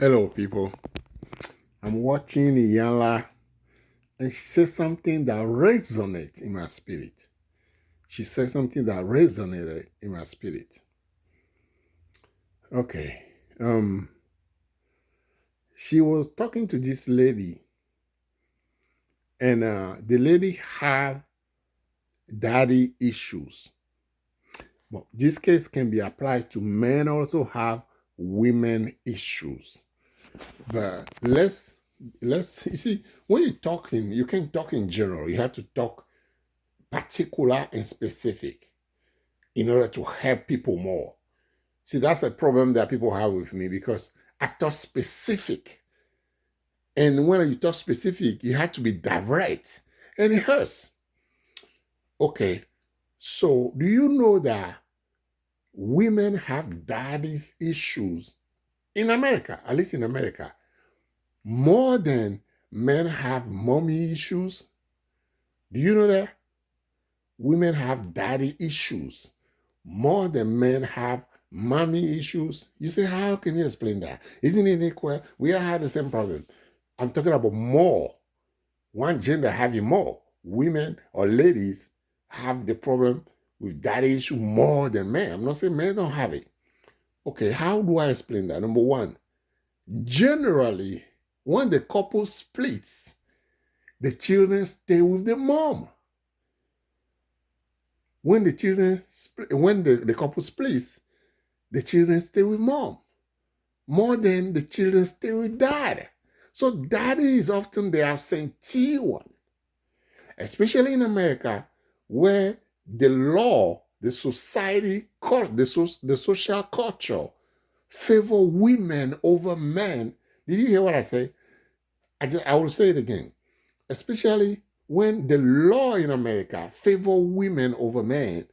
Hello, people. I'm watching Iyanla, and she said something that resonates in my spirit. She said something that resonated in my spirit. Okay. Um, she was talking to this lady, and the lady had daddy issues. But this case can be applied to men also have women issues. But let's you see when you're talking, you can't talk in general. You have to talk particular and specific in order to help people more. See, that's a problem that people have with me because I talk specific. And when you talk specific, you have to be direct. And it hurts. Okay. So do you know that women have daddy's issues in America, at least in America, more than men have mommy issues? Do you know that? Women have daddy issues more than men have mommy issues. You say, how can you explain that? Isn't it equal? We all have the same problem. I'm talking about more. One gender having more. Women or ladies have the problem with daddy issue more than men. I'm not saying men don't have it. Okay, how do I explain that? Number one, generally, when the couple splits, the children stay with the mom. When the couple splits, the children stay with mom more than the children stay with dad. So daddy is often the absentee one, especially in America, where the law, the society, the social culture favor women over men. Did you hear what I say? I will say it again. Especially when the law in America favor women over men,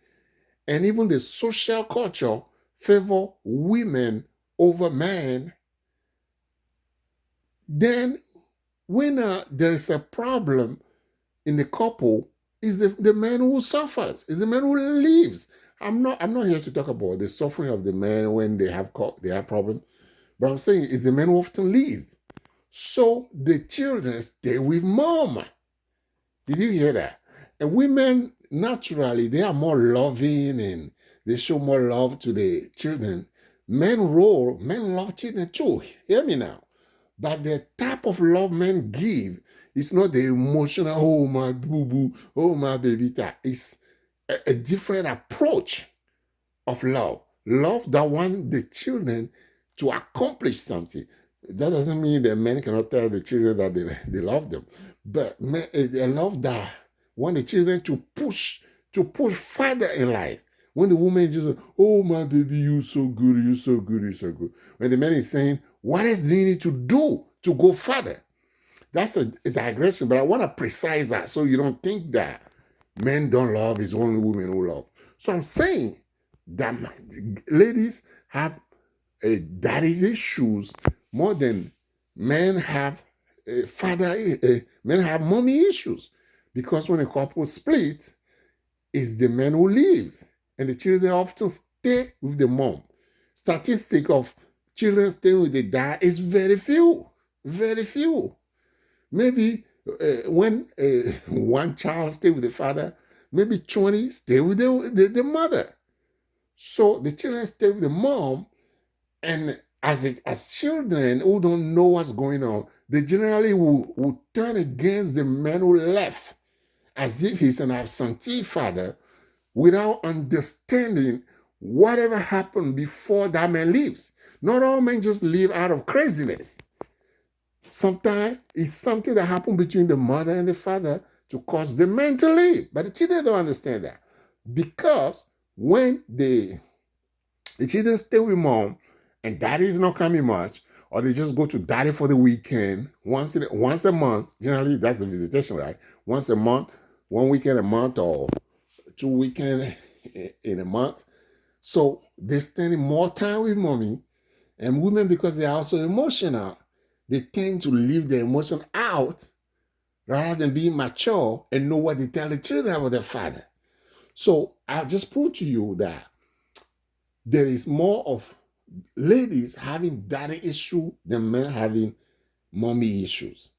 and even the social culture favor women over men, then when there is a problem in the couple, is the man who suffers, is the man who leaves. I'm not here to talk about the suffering of the man when they have problem, but I'm saying is the man who often leave. So the children stay with mom. Did you hear that? And women, naturally, they are more loving and they show more love to the children. Men love children too. Hear me now. But the type of love men give is not the emotional, oh my boo boo, oh my baby. It's a different approach of love. Love that want the children to accomplish something. That doesn't mean that men cannot tell the children that they love them. But a love that want the children to push further in life. When the woman just, oh my baby, you so good, you so good, you so good. When the man is saying, what else do you need to do to go further? That's a digression, but I want to precise that so you don't think that men don't love, it's only women who love. So I'm saying that ladies have daddy's issues more than men have men have mommy issues, because when a couple split, it's the man who leaves and the children often stay with the mom. Statistic of children staying with the dad is very few, very few. Maybe when one child stay with the father, maybe 20 stay with the mother. So the children stay with the mom, and as children who don't know what's going on, they generally will turn against the man who left as if he's an absentee father without understanding whatever happened before that man leaves. Not all men just leave out of craziness. Sometimes it's something that happened between the mother and the father to cause the man to leave. But the children don't understand that. Because when the children stay with mom and daddy is not coming much, or they just go to daddy for the weekend once a month, generally that's the visitation, right? Once a month, 1 weekend a month, or 2 weekends in a month. So they're spending more time with mommy. And women, because they're also emotional, they tend to leave their emotion out rather than being mature and know what they tell the children about their father. So I'll just prove to you that there is more of ladies having daddy issue than men having mommy issues,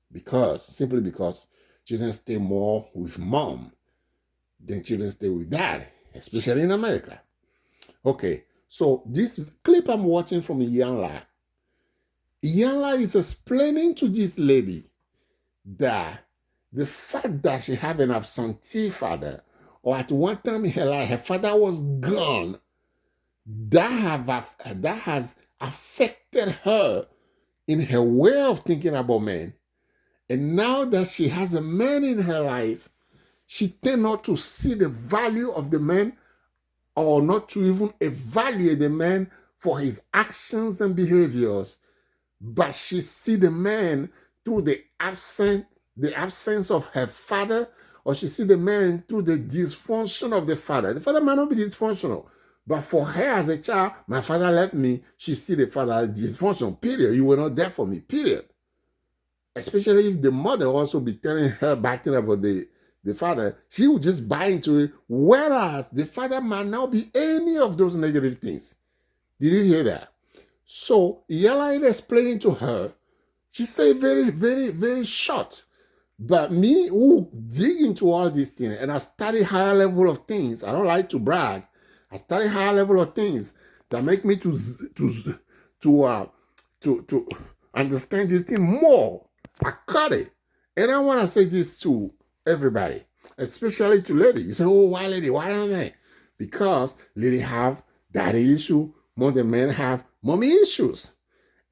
simply because children stay more with mom than children stay with dad, especially in America. Okay, so this clip I'm watching from Iyanla is explaining to this lady that the fact that she had an absentee father, or at one time in her life her father was gone, that has affected her in her way of thinking about men. And now that she has a man in her life, she tend not to see the value of the man, or not to even evaluate the man for his actions and behaviors, but she see the man through the absence of her father, or she see the man through the dysfunction of the father. The father might not be dysfunctional, but for her as a child, my father left me, she see the father as dysfunctional, period. You were not there for me, period. Especially if the mother also be telling her bad thing about the father, she would just buy into it, whereas the father might not be any of those negative things. Did you hear that? So Iyanla is explaining to her, she said very, very, very short. But me who dig into all these things, and I study higher level of things, I don't like to brag, I study higher level of things that make me to understand this thing more. I cut it. And I want to say this to everybody, especially to ladies. You say, oh, why lady? Why don't they? Because ladies have daddy issue more than men have mommy issues.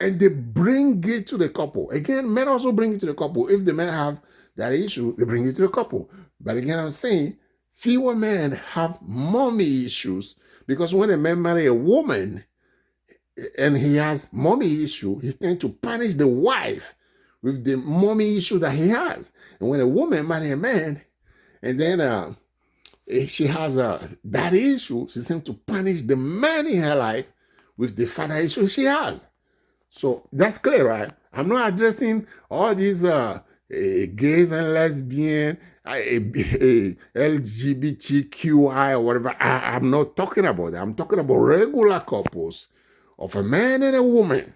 And they bring it to the couple. Again, men also bring it to the couple. If the men have daddy issue, they bring it to the couple. But again, I'm saying fewer men have mommy issues, because when a man marry a woman and he has mommy issue, he tends to punish the wife with the mommy issue that he has. And when a woman marry a man and then she has a daddy issue, she tends to punish the man in her life with the father issue she has. So that's clear, right? I'm not addressing all these gays and lesbians, LGBTQI or whatever. I'm not talking about that. I'm talking about regular couples of a man and a woman.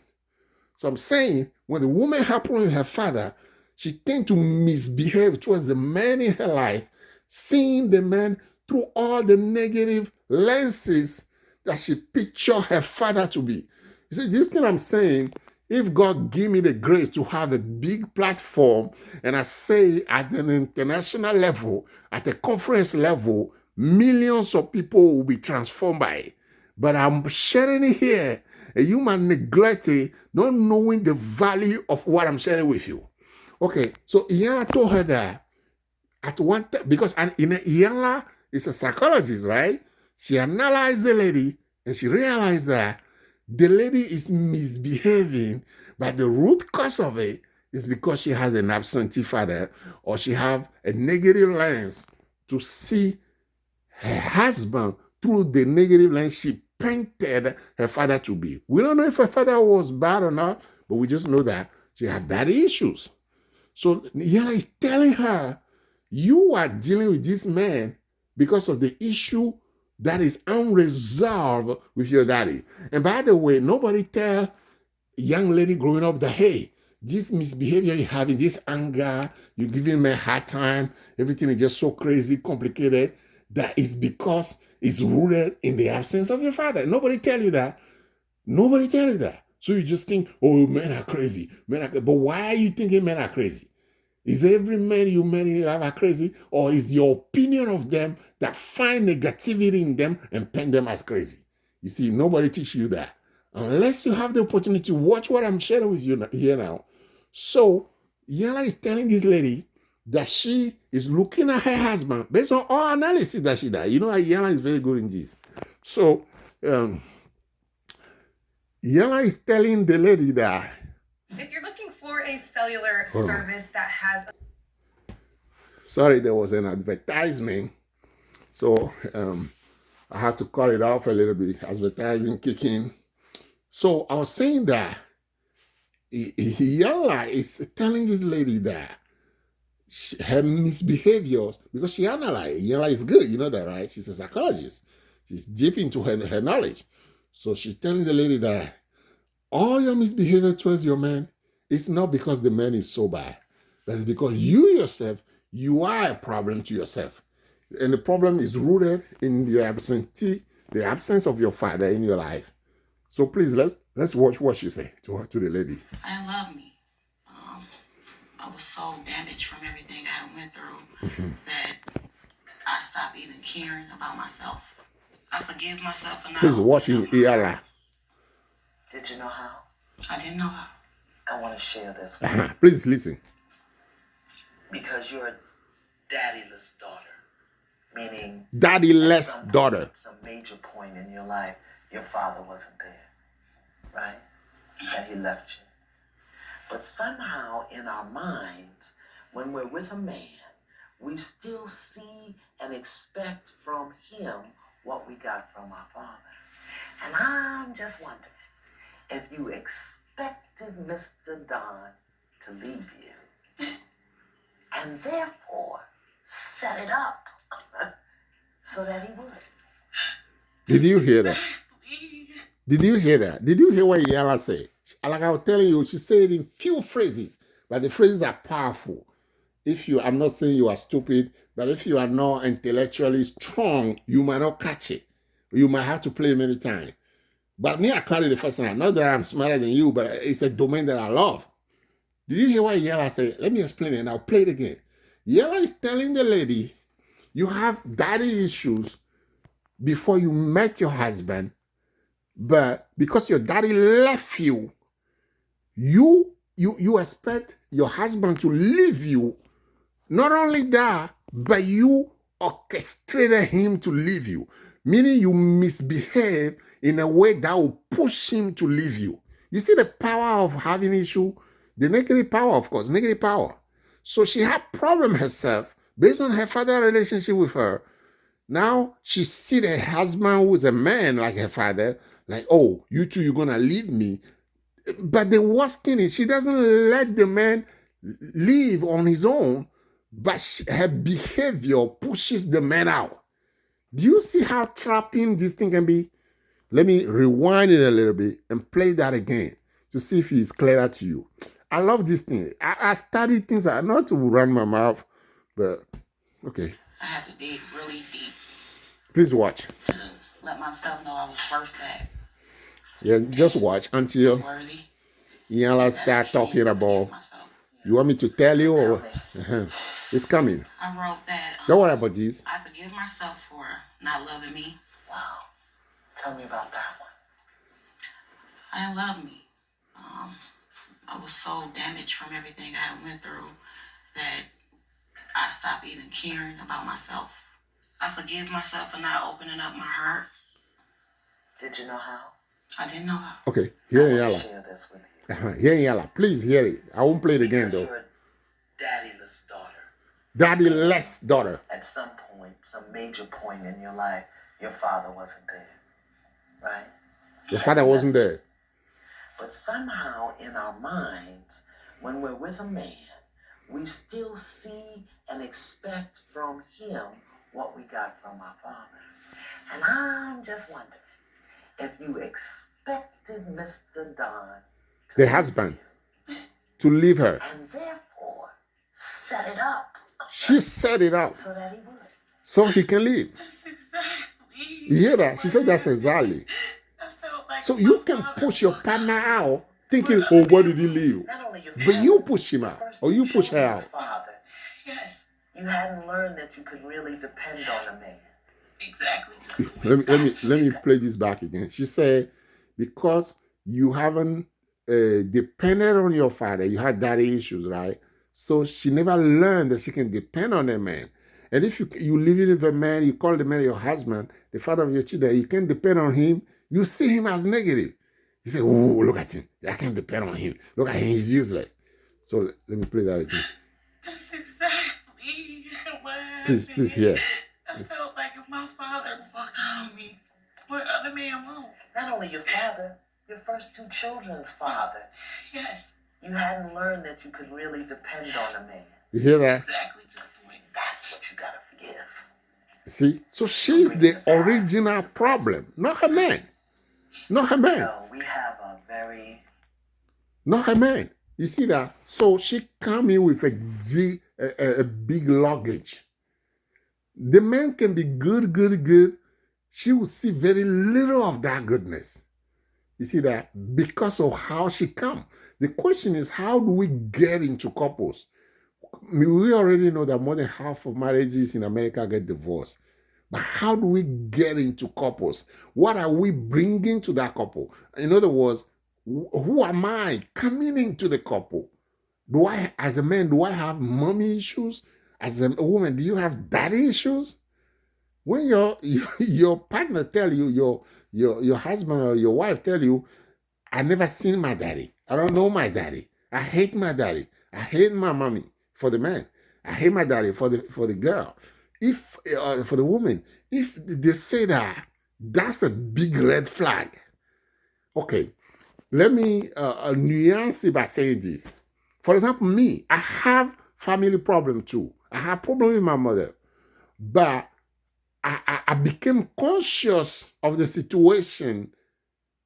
So I'm saying when the woman happens with her father, she tends to misbehave towards the man in her life, seeing the man through all the negative lenses that she pictured her father to be. You see, this thing I'm saying, if God give me the grace to have a big platform, and I say at an international level, at a conference level, millions of people will be transformed by it. But I'm sharing it here, and you might neglect it, not knowing the value of what I'm sharing with you. Okay, so Iyanla told her that at one time, because Iyanla is a psychologist, right? She analyzed the lady, and she realized that the lady is misbehaving, but the root cause of it is because she has an absentee father, or she have a negative lens to see her husband through the negative lens she painted her father to be. We don't know if her father was bad or not, but we just know that she had daddy issues. So Iyanla is telling her, you are dealing with this man because of the issue that is unresolved with your daddy. And by the way, nobody tell young lady growing up that, hey, this misbehavior you're having, this anger, you're giving me a hard time, everything is just so crazy, complicated, that is because it's rooted in the absence of your father. Nobody tell you that. Nobody tell you that. So you just think, oh, men are crazy. But why are you thinking men are crazy? Is every man you met in your life are crazy? Or is your opinion of them that find negativity in them and paint them as crazy? You see, nobody teach you that. Unless you have the opportunity to watch what I'm sharing with you here now. So, Iyanla is telling this lady that she is looking at her husband based on all analysis that she does. You know, Iyanla is very good in this. So, Iyanla is telling the lady that if you're looking for a cellular service that has... Sorry, there was an advertisement. So I had to cut it off a little bit. Advertising kicking. So I was saying that Iyanla is telling this lady that her misbehaviors, because she analyzed, Iyanla is good, you know that, right? She's a psychologist. She's deep into her knowledge. So she's telling the lady that all your misbehavior towards your man is not because the man is so bad, but it's because you yourself, you are a problem to yourself. And the problem is rooted in the absence of your father in your life. So please, let's watch what she said to the lady. I love me. I was so damaged from everything I went through that I stopped even caring about myself. I forgive myself for not. Please watch in Iala. Did you know how? I didn't know how. I want to share this with you. Please listen. Because you're a daddyless daughter, meaning Daddyless daughter. Some major point in your life, your father wasn't there, right? And he left you. But somehow in our minds, when we're with a man, we still see and expect from him what we got from our father. And I'm just wondering if you expected Mr. Don to leave you and therefore set it up so that he would. Did you hear that? Did you hear that? Did you hear what Yala said? Like I was telling you, she said it in few phrases, but the phrases are powerful. I'm not saying you are stupid, but if you are not intellectually strong, you might not catch it. You might have to play many times. But me, I caught it the first time. Not that I'm smarter than you, but it's a domain that I love. Did you hear what Yala said? Let me explain it and I'll play it again. Yala is telling the lady, you have daddy issues before you met your husband, but because your daddy left you, you expect your husband to leave you. Not only that, but you orchestrated him to leave you, meaning you misbehave in a way that will push him to leave you. You see the power of having issue? The negative power, of course, negative power. So she had problem herself based on her father's relationship with her. Now she see the husband who's a man like her father, like, oh, you two, you're gonna leave me. But the worst thing is she doesn't let the man leave on his own, but her behavior pushes the man out. Do you see how trapping this thing can be? Let me rewind it a little bit and play that again to see if it's clearer to you. I love this thing. I study things, not to run my mouth, but okay. I had to dig really deep. Please watch. To let myself know I was worth that. Yeah, just watch until Worthy. Yala start talking about. You want me to tell you? Or it's coming. I wrote that. Don't worry about this. I forgive myself for not loving me. Wow. Tell me about that one. I love me. I was so damaged from everything I went through that I stopped even caring about myself. I forgive myself for not opening up my heart. Did you know how? I didn't know how. Okay, hear I want Yala. to share this with you. Hear Yala. Please hear it. I won't play it again Because though. you're a daddyless daughter. Daddyless daughter. At some point, some major point in your life, your father wasn't there, right? Your father wasn't there. But somehow in our minds, when we're with a man, we still see and expect from him what we got from our father. And I'm just wondering if you expected Mr. Don to The leave husband. you To leave her. and therefore set it up She set it up so that he would. so he can leave. That's exactly. You hear that? She said that's exactly. I felt like So you can push your partner out thinking, oh, why did he leave? Not only your But you father, push him your out first or you push her children's out. father. yes, You hadn't learned that you could really depend on a man. exactly. Let me play this back again. She said, because you haven't depended on your father, you had daddy issues, right? So she never learned that she can depend on a man. And if you live with a man, you call the man your husband, the father of your children, you can't depend on him, you see him as negative. You say, oh, look at him. I can't depend on him. Look at him, he's useless. So let me play that again. That's exactly what happened. Please hear. I felt like if my father walked out on me, what other man won't? Not only your father, your first two children's father. Yes, You hadn't learned that you could really depend on a man. You hear that? exactly to the point. That's what you gotta forgive. See? So she's the original problem, not her man. Not her man. So we have a very... Not her man. You see that? So she come in with a big luggage. The man can be good, good, good. She will see very little of that goodness. You see that? Because of how she come. The question is, how do we get into couples? We already know that more than half of marriages in America get divorced. But how do we get into couples? What are we bringing to that couple? In other words, who am I coming into the couple? Do I, as a man, do I have mommy issues? As a woman, do you have daddy issues? When your partner tell you, your husband or your wife tell you, I never seen my daddy. I don't know my daddy. I hate my daddy. I hate my mommy. For the man, I hate my daddy. For the girl, if for the woman, if they say that, that's a big red flag. Okay, let me nuance it by saying this. For example, me, I have family problem too. I have problem with my mother, but I became conscious of the situation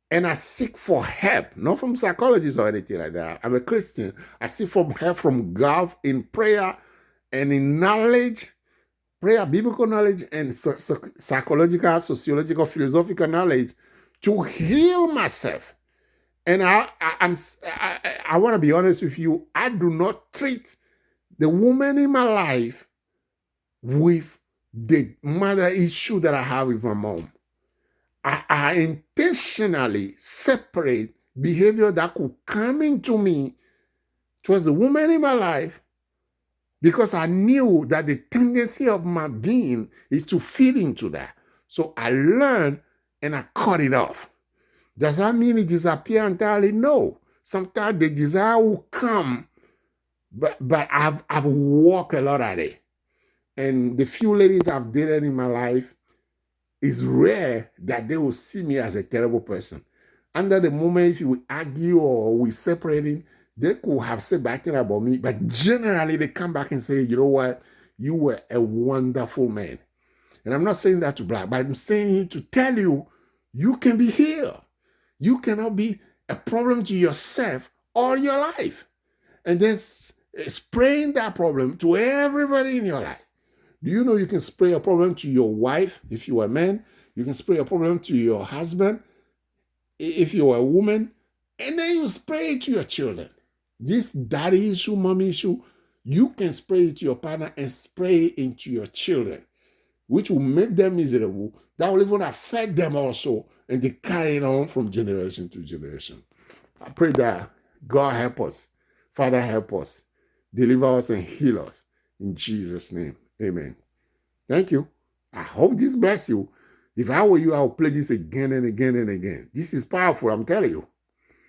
and I seek for help, not from psychologists or anything like that. I'm a Christian. I seek for help from God in prayer and in knowledge, prayer, biblical knowledge, and psychological, sociological, philosophical knowledge to heal myself. And I want to be honest with you. I do not treat the woman in my life with the mother issue that I have with my mom. I intentionally separate behavior that could come into me towards the woman in my life because I knew that the tendency of my being is to feed into that. So I learned and I cut it off. Does that mean it disappears entirely? No. Sometimes the desire will come, but I've worked a lot at it. And the few ladies I've dated in my life, it's rare that they will see me as a terrible person. Under the moment, if we argue or we separating, they could have said bad things about me, but generally they come back and say, you know what, you were a wonderful man. And I'm not saying that to brag, but I'm saying it to tell you, you can be healed. You cannot be a problem to yourself all your life. And then spraying that problem to everybody in your life. Do you know you can spray a problem to your wife if you are a man? You can spray a problem to your husband if you are a woman. And then you spray it to your children. This daddy issue, mommy issue, you can spray it to your partner and spray it into your children, which will make them miserable. That will even affect them also. And they carry it on from generation to generation. I pray that God help us. Father, help us. Deliver us and heal us. In Jesus' name. Amen. Thank you. I hope this bless you. If I were you, I would play this again and again and again. This is powerful, I'm telling you.